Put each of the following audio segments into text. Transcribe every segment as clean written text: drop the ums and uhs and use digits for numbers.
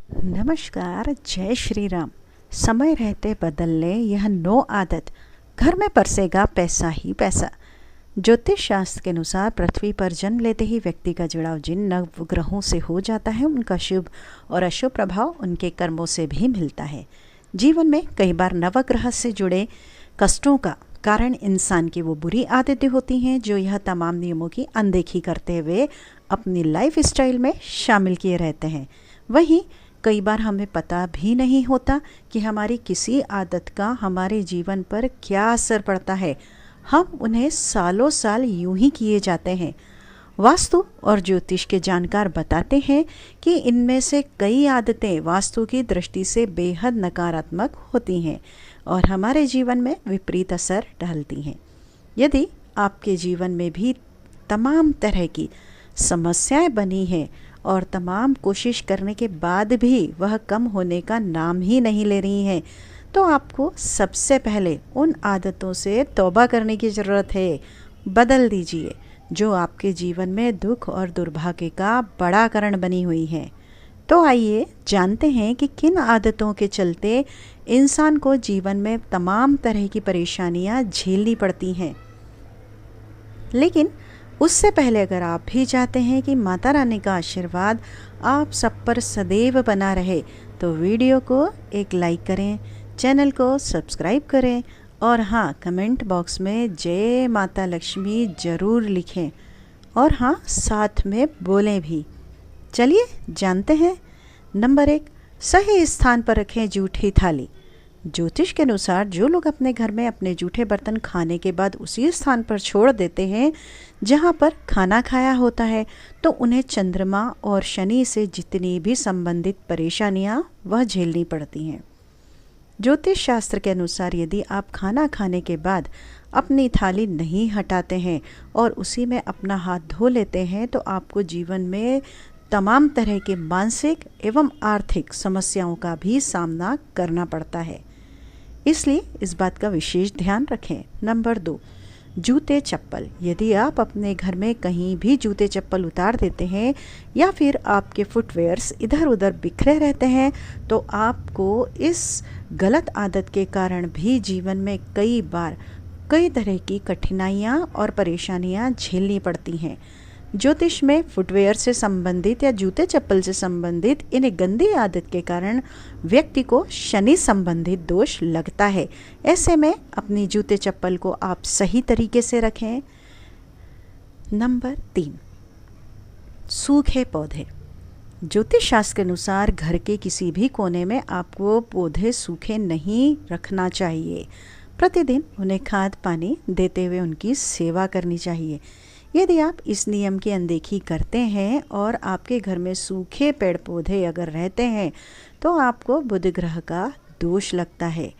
नमस्कार, जय श्री राम। समय रहते बदलने यह नो आदत, घर में परसेगा पैसा ही पैसा। ज्योतिष शास्त्र के अनुसार पृथ्वी पर जन्म लेते ही व्यक्ति का जुड़ाव जिन नवग्रहों से हो जाता है, उनका शुभ और अशुभ प्रभाव उनके कर्मों से भी मिलता है। जीवन में कई बार नवग्रह से जुड़े कष्टों का कारण इंसान की वो बुरी आदतें होती हैं जो यह तमाम नियमों की अनदेखी करते हुए अपनी लाइफ स्टाइल में शामिल किए रहते हैं। वहीं कई बार हमें पता भी नहीं होता कि हमारी किसी आदत का हमारे जीवन पर क्या असर पड़ता है। हम उन्हें सालों साल यूं ही किए जाते हैं। वास्तु और ज्योतिष के जानकार बताते हैं कि इनमें से कई आदतें वास्तु की दृष्टि से बेहद नकारात्मक होती हैं और हमारे जीवन में विपरीत असर डालती हैं। यदि आपके जीवन में भी तमाम तरह की समस्याएं बनी हैं और तमाम कोशिश करने के बाद भी वह कम होने का नाम ही नहीं ले रही हैं, तो आपको सबसे पहले उन आदतों से तौबा करने की ज़रूरत है। बदल दीजिए जो आपके जीवन में दुख और दुर्भाग्य का बड़ा कारण बनी हुई है। तो आइए जानते हैं कि किन आदतों के चलते इंसान को जीवन में तमाम तरह की परेशानियां झेलनी पड़ती हैं। लेकिन उससे पहले अगर आप भी चाहते हैं कि माता रानी का आशीर्वाद आप सब पर सदैव बना रहे, तो वीडियो को एक लाइक करें, चैनल को सब्सक्राइब करें और हाँ, कमेंट बॉक्स में जय माता लक्ष्मी ज़रूर लिखें और हाँ, साथ में बोलें भी। चलिए जानते हैं। नंबर 1, सही स्थान पर रखें जूठी थाली। ज्योतिष के अनुसार जो लोग अपने घर में अपने जूठे बर्तन खाने के बाद उसी स्थान पर छोड़ देते हैं जहां पर खाना खाया होता है, तो उन्हें चंद्रमा और शनि से जितनी भी संबंधित परेशानियां वह झेलनी पड़ती हैं। ज्योतिष शास्त्र के अनुसार यदि आप खाना खाने के बाद अपनी थाली नहीं हटाते हैं और उसी में अपना हाथ धो लेते हैं, तो आपको जीवन में तमाम तरह के मानसिक एवं आर्थिक समस्याओं का भी सामना करना पड़ता है। इसलिए इस बात का विशेष ध्यान रखें। नंबर 2, जूते चप्पल। यदि आप अपने घर में कहीं भी जूते चप्पल उतार देते हैं या फिर आपके फुटवेयर्स इधर उधर बिखरे रहते हैं, तो आपको इस गलत आदत के कारण भी जीवन में कई बार कई तरह की कठिनाइयाँ और परेशानियाँ झेलनी पड़ती हैं। ज्योतिष में फुटवेयर से संबंधित या जूते चप्पल से संबंधित इन गंदी आदत के कारण व्यक्ति को शनि संबंधित दोष लगता है। ऐसे में अपनी जूते चप्पल को आप सही तरीके से रखें। नंबर 3, सूखे पौधे। ज्योतिष शास्त्र के अनुसार घर के किसी भी कोने में आपको पौधे सूखे नहीं रखना चाहिए। प्रतिदिन उन्हें खाद पानी देते हुए उनकी सेवा करनी चाहिए। यदि आप इस नियम की अनदेखी करते हैं और आपके घर में सूखे पेड़ पौधे अगर रहते हैं, तो आपको बुध ग्रह का दोष लगता है।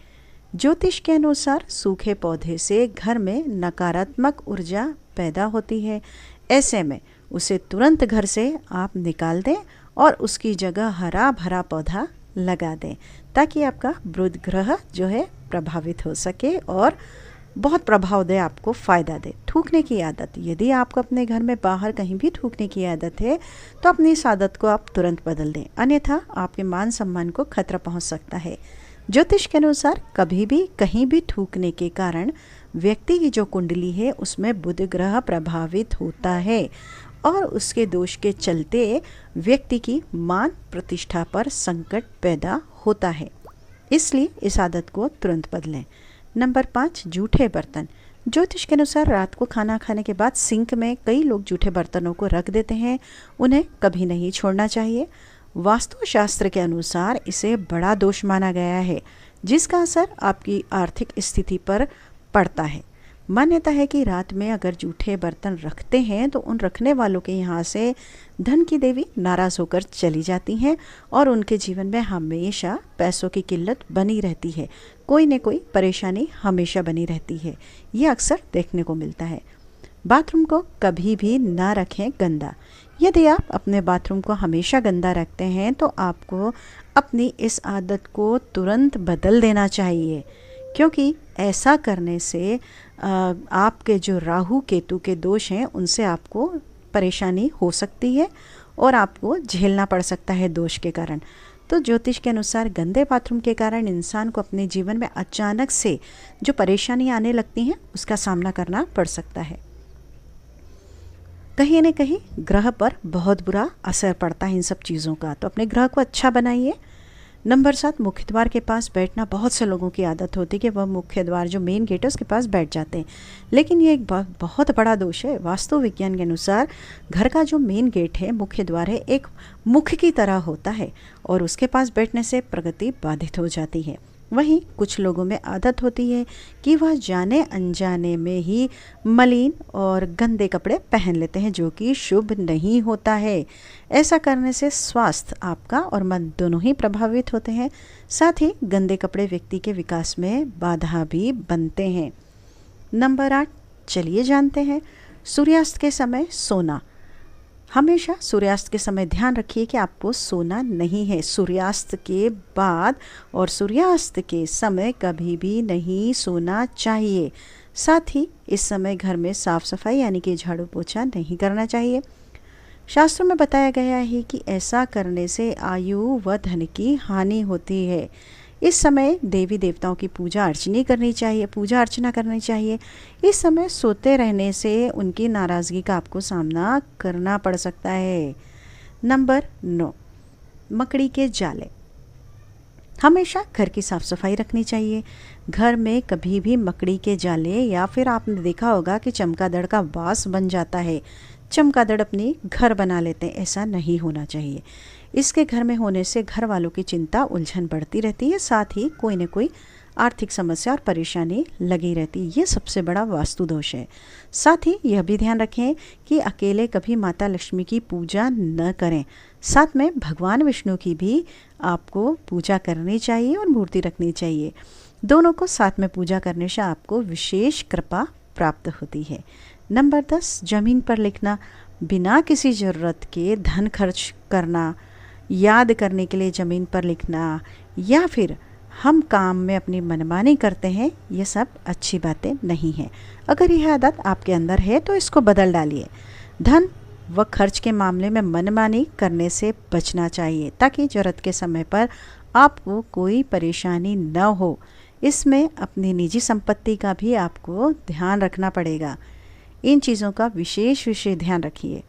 ज्योतिष के अनुसार सूखे पौधे से घर में नकारात्मक ऊर्जा पैदा होती है। ऐसे में उसे तुरंत घर से आप निकाल दें और उसकी जगह हरा भरा पौधा लगा दें, ताकि आपका बुध ग्रह जो है प्रभावित हो सके और बहुत प्रभाव दे, आपको फ़ायदा दे। थूकने की आदत। यदि आपको अपने घर में बाहर कहीं भी थूकने की आदत है, तो अपनी इस आदत को आप तुरंत बदल दें, अन्यथा आपके मान सम्मान को खतरा पहुंच सकता है। ज्योतिष के अनुसार कभी भी कहीं भी थूकने के कारण व्यक्ति की जो कुंडली है उसमें बुध ग्रह प्रभावित होता है और उसके दोष के चलते व्यक्ति की मान प्रतिष्ठा पर संकट पैदा होता है। इसलिए इस आदत को तुरंत बदलें। नंबर 5, जूठे बर्तन। ज्योतिष के अनुसार रात को खाना खाने के बाद सिंक में कई लोग जूठे बर्तनों को रख देते हैं। उन्हें कभी नहीं छोड़ना चाहिए। वास्तु शास्त्र के अनुसार इसे बड़ा दोष माना गया है, जिसका असर आपकी आर्थिक स्थिति पर पड़ता है। मान्यता है कि रात में अगर जूठे बर्तन रखते हैं तो उन रखने वालों के यहाँ से धन की देवी नाराज़ होकर चली जाती हैं और उनके जीवन में हमेशा पैसों की किल्लत बनी रहती है। कोई न कोई परेशानी हमेशा बनी रहती है। ये अक्सर देखने को मिलता है। बाथरूम को कभी भी ना रखें गंदा। यदि आप अपने बाथरूम को हमेशा गंदा रखते हैं, तो आपको अपनी इस आदत को तुरंत बदल देना चाहिए, क्योंकि ऐसा करने से आपके जो राहु केतु के दोष हैं उनसे आपको परेशानी हो सकती है और आपको झेलना पड़ सकता है दोष के कारण। तो ज्योतिष के अनुसार गंदे बाथरूम के कारण इंसान को अपने जीवन में अचानक से जो परेशानी आने लगती हैं उसका सामना करना पड़ सकता है। कहीं न कहीं ग्रह पर बहुत बुरा असर पड़ता है इन सब चीज़ों का, तो अपने ग्रह को अच्छा बनाइए। नंबर 7, मुख्य द्वार के पास बैठना। बहुत से लोगों की आदत होती है कि वह मुख्य द्वार जो मेन गेट है उसके पास बैठ जाते हैं, लेकिन ये एक बहुत बड़ा दोष है। वास्तु विज्ञान के अनुसार घर का जो मेन गेट है, मुख्य द्वार है, एक मुख की तरह होता है और उसके पास बैठने से प्रगति बाधित हो जाती है। वहीं कुछ लोगों में आदत होती है कि वह जाने अनजाने में ही मलिन और गंदे कपड़े पहन लेते हैं, जो कि शुभ नहीं होता है। ऐसा करने से स्वास्थ्य आपका और मन दोनों ही प्रभावित होते हैं। साथ ही गंदे कपड़े व्यक्ति के विकास में बाधा भी बनते हैं। नंबर 8, चलिए जानते हैं सूर्यास्त के समय सोना। हमेशा सूर्यास्त के समय ध्यान रखिए कि आपको सोना नहीं है। सूर्यास्त के बाद और सूर्यास्त के समय कभी भी नहीं सोना चाहिए। साथ ही इस समय घर में साफ सफाई यानी कि झाड़ू पोछा नहीं करना चाहिए। शास्त्रों में बताया गया है कि ऐसा करने से आयु व धन की हानि होती है। इस समय देवी देवताओं की पूजा अर्चना करनी चाहिए। इस समय सोते रहने से उनकी नाराज़गी का आपको सामना करना पड़ सकता है। नंबर 9, मकड़ी के जाले। हमेशा घर की साफ सफाई रखनी चाहिए। घर में कभी भी मकड़ी के जाले या फिर आपने देखा होगा कि चमगादड़ का वास बन जाता है, चमगादड़ अपनी घर बना लेते हैं, ऐसा नहीं होना चाहिए। इसके घर में होने से घर वालों की चिंता उलझन बढ़ती रहती है, साथ ही कोई न कोई आर्थिक समस्या और परेशानी लगी रहती है। ये सबसे बड़ा वास्तु दोष है। साथ ही यह भी ध्यान रखें कि अकेले कभी माता लक्ष्मी की पूजा न करें। साथ में भगवान विष्णु की भी आपको पूजा करनी चाहिए और मूर्ति रखनी चाहिए। दोनों को साथ में पूजा करने से आपको विशेष कृपा प्राप्त होती है। नंबर 10, जमीन पर लिखना। बिना किसी ज़रूरत के धन खर्च करना, याद करने के लिए ज़मीन पर लिखना, या फिर हम काम में अपनी मनमानी करते हैं, ये सब अच्छी बातें नहीं हैं। अगर यह आदत आपके अंदर है तो इसको बदल डालिए। धन व खर्च के मामले में मनमानी करने से बचना चाहिए ताकि ज़रूरत के समय पर आपको कोई परेशानी न हो। इसमें अपनी निजी संपत्ति का भी आपको ध्यान रखना पड़ेगा। इन चीज़ों का विशेष ध्यान रखिए।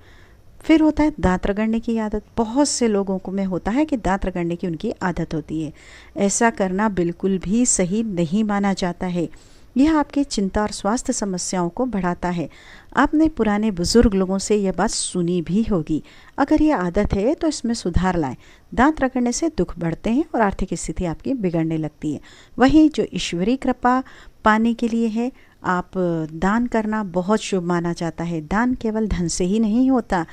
फिर होता है दांत रगड़ने की आदत। बहुत से लोगों को में होता है कि दांत रगड़ने की उनकी आदत होती है। ऐसा करना बिल्कुल भी सही नहीं माना जाता है। यह आपकी चिंता और स्वास्थ्य समस्याओं को बढ़ाता है। आपने पुराने बुजुर्ग लोगों से यह बात सुनी भी होगी। अगर यह आदत है तो इसमें सुधार लाएं। दांत रगड़ने से दुख बढ़ते हैं और आर्थिक स्थिति आपकी बिगड़ने लगती है। वहीं जो ईश्वरीय कृपा पाने के लिए है, आप दान करना बहुत शुभ माना जाता है। दान केवल धन से ही नहीं होता,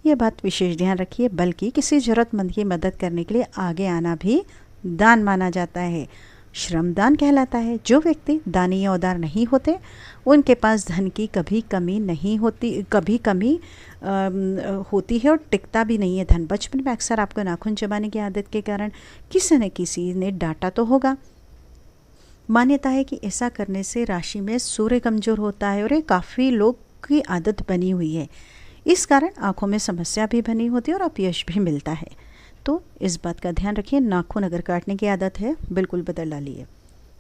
ये बात विशेष ध्यान रखिए, बल्कि किसी ज़रूरतमंद की मदद करने के लिए आगे आना भी दान माना जाता है। श्रमदान कहलाता है। जो व्यक्ति दानी या उदार नहीं होते उनके पास धन की कभी कमी नहीं होती, कभी कमी होती है और टिकता भी नहीं है धन। बचपन में अक्सर आपको नाखून चबाने की आदत के कारण किसी न किसी ने डांटा तो होगा। मान्यता है कि ऐसा करने से राशि में सूर्य कमजोर होता है और ये काफ़ी लोग की आदत बनी हुई है। इस कारण आंखों में समस्या भी बनी होती है और अपयश भी मिलता है। तो इस बात का ध्यान रखिए। नाखून अगर काटने की आदत है बिल्कुल बदल डालिए।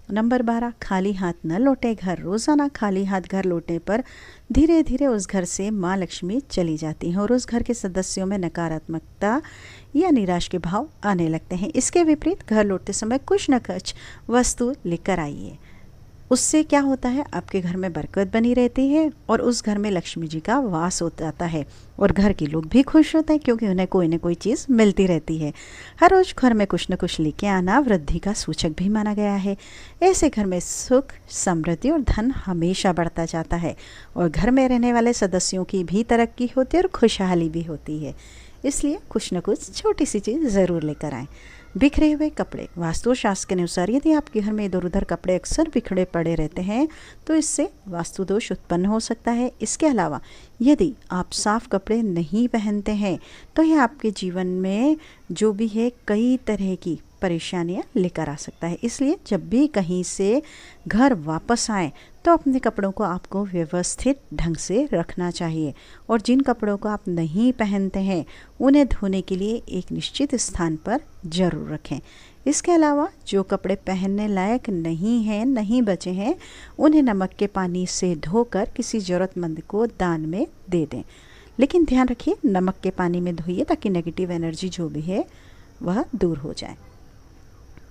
नंबर 12, खाली हाथ न लौटे घर। रोज़ाना खाली हाथ घर लौटने पर धीरे धीरे उस घर से माँ लक्ष्मी चली जाती हैं और उस घर के सदस्यों में नकारात्मकता या निराश के भाव आने लगते हैं। इसके विपरीत घर लौटते समय कुछ न कुछ वस्तु लेकर आइए। उससे क्या होता है, आपके घर में बरकत बनी रहती है और उस घर में लक्ष्मी जी का वास हो जाता है और घर के लोग भी खुश होते हैं क्योंकि उन्हें कोई न कोई चीज़ मिलती रहती है। हर रोज़ घर में कुछ न कुछ लेके आना वृद्धि का सूचक भी माना गया है। ऐसे घर में सुख, समृद्धि और धन हमेशा बढ़ता जाता है और घर में रहने वाले सदस्यों की भी तरक्की होती है और खुशहाली भी होती है। इसलिए कुछ न कुछ छोटी सी चीज़ ज़रूर लेकर आएँ। बिखरे हुए कपड़े। वास्तुशास्त्र के अनुसार यदि आपके घर में इधर उधर कपड़े अक्सर बिखरे पड़े रहते हैं तो इससे वास्तु दोष उत्पन्न हो सकता है। इसके अलावा यदि आप साफ कपड़े नहीं पहनते हैं तो यह आपके जीवन में जो भी है कई तरह की परेशानियां लेकर आ सकता है। इसलिए जब भी कहीं से घर वापस आए तो अपने कपड़ों को आपको व्यवस्थित ढंग से रखना चाहिए, और जिन कपड़ों को आप नहीं पहनते हैं उन्हें धोने के लिए एक निश्चित स्थान पर ज़रूर रखें। इसके अलावा जो कपड़े पहनने लायक नहीं हैं, नहीं बचे हैं, उन्हें नमक के पानी से धोकर किसी ज़रूरतमंद को दान में दे दें। लेकिन ध्यान रखिए, नमक के पानी में धोइए ताकि नेगेटिव एनर्जी जो भी है वह दूर हो जाए।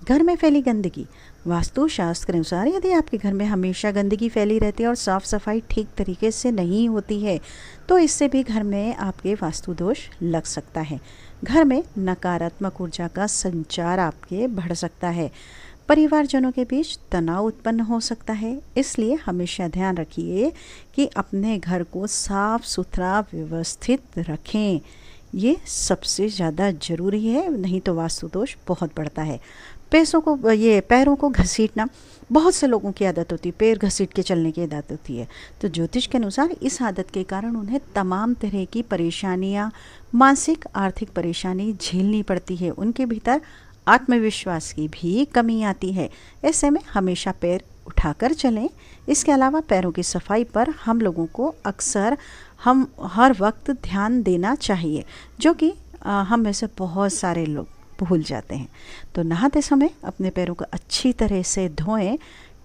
घर में फैली गंदगी। वास्तुशास्त्र के अनुसार यदि आपके घर में हमेशा गंदगी फैली रहती है और साफ़ सफाई ठीक तरीके से नहीं होती है तो इससे भी घर में आपके वास्तु दोष लग सकता है। घर में नकारात्मक ऊर्जा का संचार आपके बढ़ सकता है। परिवारजनों के बीच तनाव उत्पन्न हो सकता है। इसलिए हमेशा ध्यान रखिए कि अपने घर को साफ सुथरा व्यवस्थित रखें। ये सबसे ज़्यादा ज़रूरी है, नहीं तो वास्तु दोष बहुत बढ़ता है। पैरों को घसीटना, बहुत से लोगों की आदत होती है, पैर घसीट के चलने की आदत होती है। तो ज्योतिष के अनुसार इस आदत के कारण उन्हें तमाम तरह की परेशानियाँ, मानसिक आर्थिक परेशानी झेलनी पड़ती है। उनके भीतर आत्मविश्वास की भी कमी आती है। ऐसे में हमेशा पैर उठाकर चलें। इसके अलावा पैरों की सफाई पर हम लोगों को अक्सर हर वक्त ध्यान देना चाहिए, जो कि हम में से बहुत सारे लोग भूल जाते हैं। तो नहाते समय अपने पैरों को अच्छी तरह से धोएं।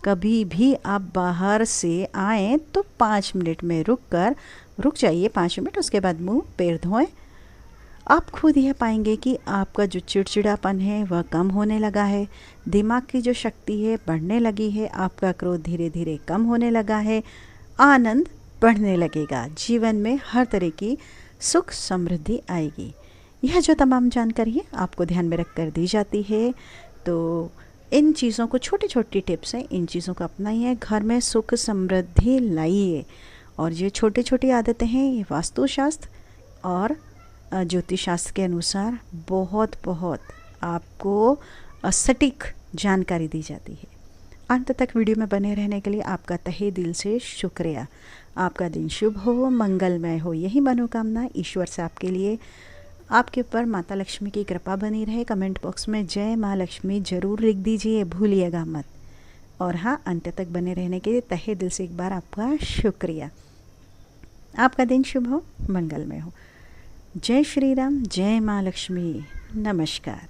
कभी भी आप बाहर से आएँ तो 5 मिनट में रुक जाइए 5 मिनट, उसके बाद मुंह पैर धोएं। आप खुद यह पाएंगे कि आपका जो चिड़चिड़ापन है वह कम होने लगा है, दिमाग की जो शक्ति है बढ़ने लगी है, आपका क्रोध धीरे धीरे कम होने लगा है, आनंद बढ़ने लगेगा, जीवन में हर तरह की सुख समृद्धि आएगी। यह जो तमाम जानकारी है आपको ध्यान में रख कर दी जाती है। तो इन चीज़ों को, छोटी छोटी टिप्स हैं, इन चीज़ों को अपनाइए, घर में सुख समृद्धि लाइए। और ये छोटी छोटी आदतें हैं, ये वास्तुशास्त्र और ज्योतिष शास्त्र के अनुसार बहुत आपको सटीक जानकारी दी जाती है। अंत तक वीडियो में बने रहने के लिए आपका तहे दिल से शुक्रिया। आपका दिन शुभ हो, मंगलमय हो, यही मनोकामना ईश्वर से आपके लिए। आपके ऊपर माता लक्ष्मी की कृपा बनी रहे। कमेंट बॉक्स में जय माँ लक्ष्मी ज़रूर लिख दीजिए, भूलिएगा मत। और हाँ, अंत तक बने रहने के लिए तहे दिल से एक बार आपका शुक्रिया। आपका दिन शुभ हो, मंगलमय हो। जय श्री राम, जय माँ लक्ष्मी, नमस्कार।